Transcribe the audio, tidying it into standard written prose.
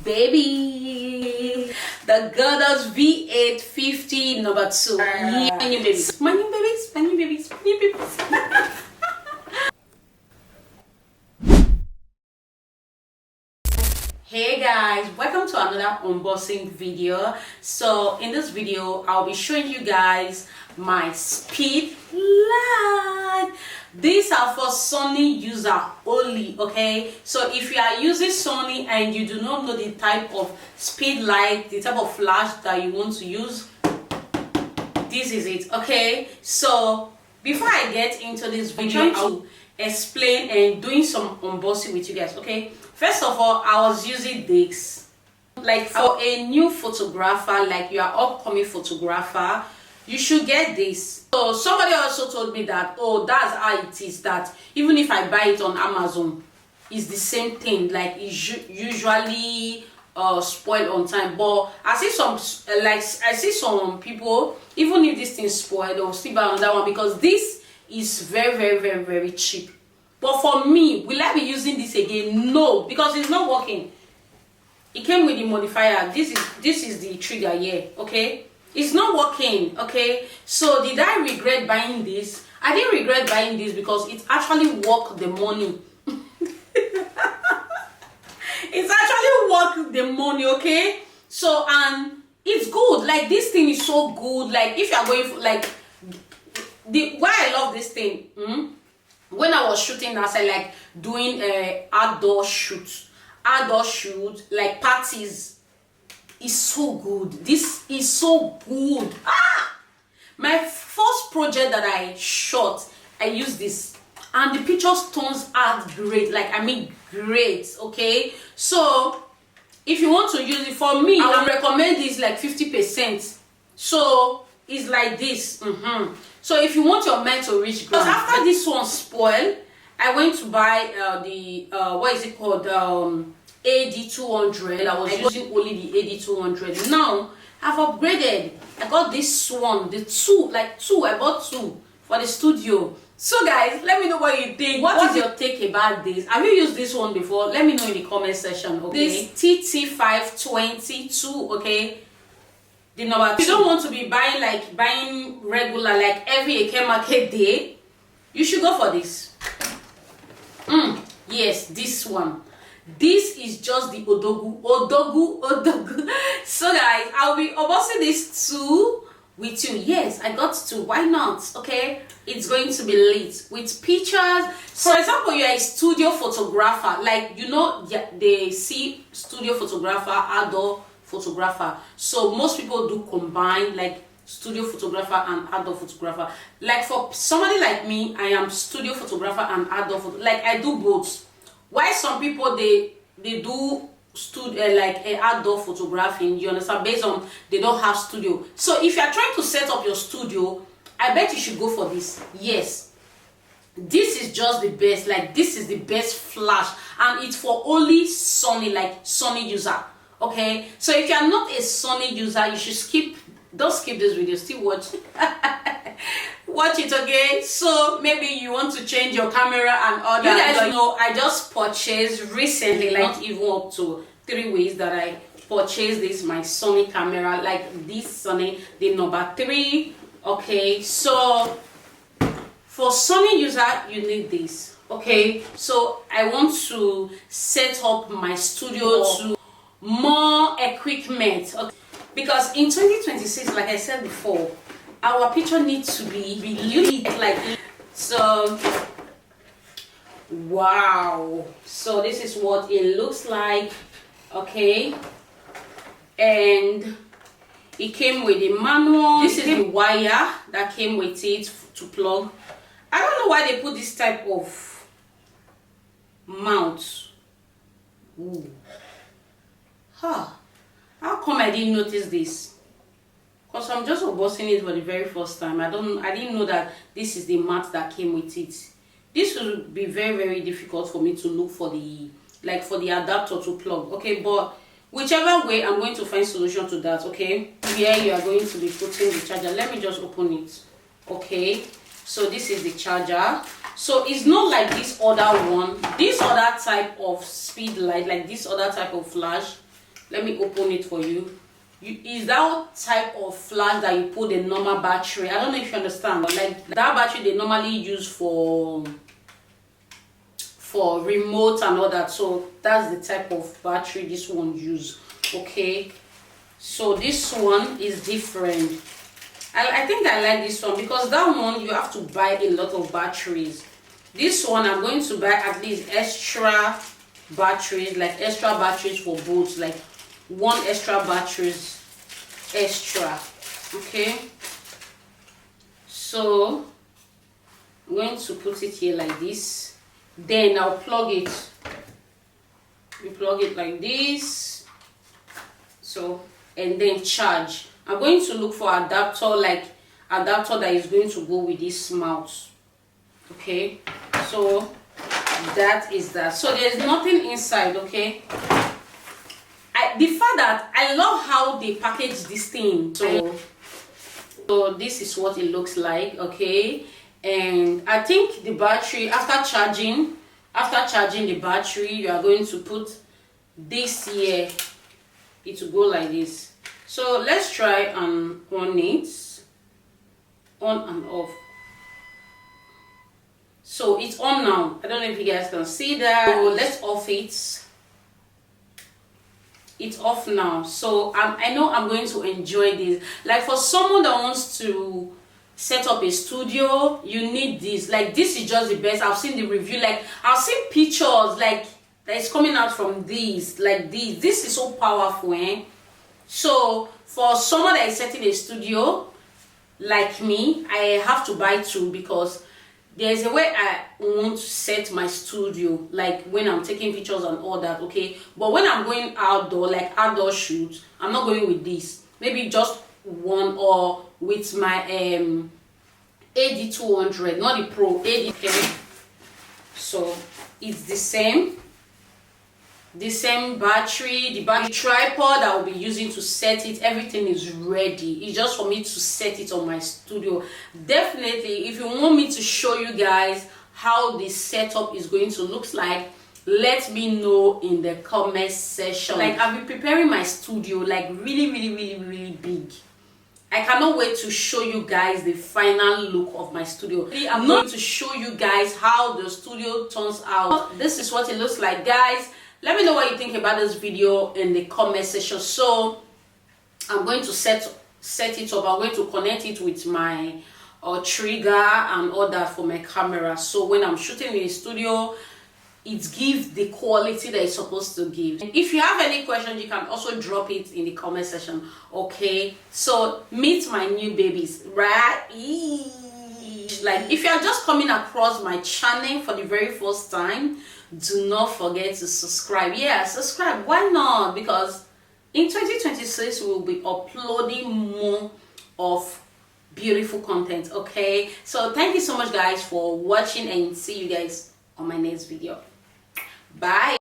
baby, the Godox V850 number 2. Yeah, my new babies, my new babies, my new babies, my new babies. Hey guys, welcome to another unboxing video. So in this video I'll be showing you guys my Speedlight. These are for Sony user only, okay? So if you are using Sony and you do not know the type of Speedlight, the type of flash that you want to use, this is it, okay? So before I get into this video, I'll explain and doing some unboxing with you guys, okay? First of all, I was using this like for a new photographer, like you are upcoming photographer, you should get this. So somebody also told me that, oh, that's how it is, that even if I buy it on Amazon, it's the same thing, like it's usually spoiled on time. But I see some people, even if this thing is spoiled, they'll still buy on that one because this is very cheap. But for me, will I be using this again? No, because it's not working. It came with the modifier. This is the trigger here, okay? It's not working, okay? So did I regret buying this? I didn't regret buying this because it actually worked the money. It's actually worked the money, okay? So, and it's good. Like, this thing is so good. Like, if you are going for, like, why I love this thing, when I was shooting outside, like doing outdoor shoot, like parties, is so good. This is so good. My first project that I shot, I used this and the pictures turns out great. Like, I mean great, okay? So if you want to use it, for me, I would recommend this like 50%. So it's like this. So if you want your mind to reach ground, after this one spoiled, I went to buy the what is it called, AD200. I was using only the AD200. Now I've upgraded. I got this one, the two. I bought two for the studio. So guys, let me know what you think. What is your take about this? Have you used this one before? Let me know in the comment section, okay? This TT522, okay? The number 2. You don't want to be buying regular, like every Eke market day. You should go for this. Yes, this one. This is just the odogu. So guys, I'll be unboxing this too with you. Yes, I got to. Why not? Okay, it's going to be lit with pictures. For example, you're a studio photographer, like, you know, they see studio photographer, outdoor photographer. So most people do combine, like studio photographer and outdoor photographer. Like for somebody like me, I am studio photographer and outdoor like I do both. Why some people they do like a outdoor photographing, you understand, based on they don't have studio. So if you are trying to set up your studio, I bet you should go for this. Yes, this is just the best. Like, this is the best flash, and it's for only Sony, like Sony user. Okay, so if you are not a Sony user, you should don't skip this video, still watch watch it, okay? So maybe you want to change your camera and all that. You guys know I just purchased recently, like not even up to 3 weeks that I purchased this, my Sony camera, like this Sony, the number 3. Okay, so for Sony user, you need this, okay? So I want to set up my studio to more equipment, okay? Because in 2026, like I said before, our picture needs to be lit, like, so wow. So this is what it looks like, okay? And it came with a manual. This is the wire that came with it to plug. I don't know why they put this type of mount. Ooh. How come I didn't notice this? Because I'm just unboxing it for the very first time. I didn't know that this is the mat that came with it. This would be very difficult for me to look for the adapter to plug, okay? But whichever way, I'm going to find solution to that, okay? Here you are going to be putting the charger. Let me just open it, okay? So this is the charger. So it's not like this other one, this other type of Speedlight, like this other type of flash. let me open it for you. Is that type of flash that you put a normal battery. I don't know if you understand, but like that battery they normally use for remote and all that. So that's the type of battery this one use. Okay, so this one is different. I think I like this one because that one you have to buy a lot of batteries. This one I'm going to buy at least extra batteries, like extra batteries for both, like one extra batteries extra. Okay, so I'm going to put it here like this, then I'll plug it. You plug it like this, so, and then charge. I'm going to look for adapter, like adapter that is going to go with this mount. Okay, so that is that. So there's nothing inside. Okay, the fact that I love how they package this thing. So this is what it looks like. Okay, and I think the battery, after charging the battery, you are going to put this here. It will go like this. So let's try and on it, on and off. So it's on now. I don't know if you guys can see that. So let's off it. It's off now. So I know I'm going to enjoy this. Like for someone that wants to set up a studio, you need this. Like this is just the best. I've seen the review. Like I've seen pictures like that is coming out from these. Like this is so powerful, eh? So for someone that is setting a studio like me, I have to buy two because there's a way I want to set my studio, like when I'm taking pictures and all that. Okay, but when I'm going outdoor, like outdoor shoots, I'm not going with this. Maybe just one, or with my AD200, not the Pro, AD. Okay, so it's the same battery, the battery tripod I will be using to set it. Everything is ready. It's just for me to set it on my studio. Definitely, if you want me to show you guys how the setup is going to look like, let me know in the comment section. Like I'll be preparing my studio like really big. I cannot wait to show you guys the final look of my studio. I'm going to show you guys how the studio turns out. This is what it looks like, guys. Let me know what you think about this video in the comment section. So I'm going to set it up. I'm going to connect it with my trigger and all that for my camera. So when I'm shooting in the studio, it gives the quality that it's supposed to give. If you have any questions, you can also drop it in the comment section. Okay, so meet my new babies, right? Like if you are just coming across my channel for the very first time, do not forget to subscribe. Yeah, subscribe. Why not? Because in 2026 we will be uploading more of beautiful content. Okay, so thank you so much guys for watching, and see you guys on my next video. Bye.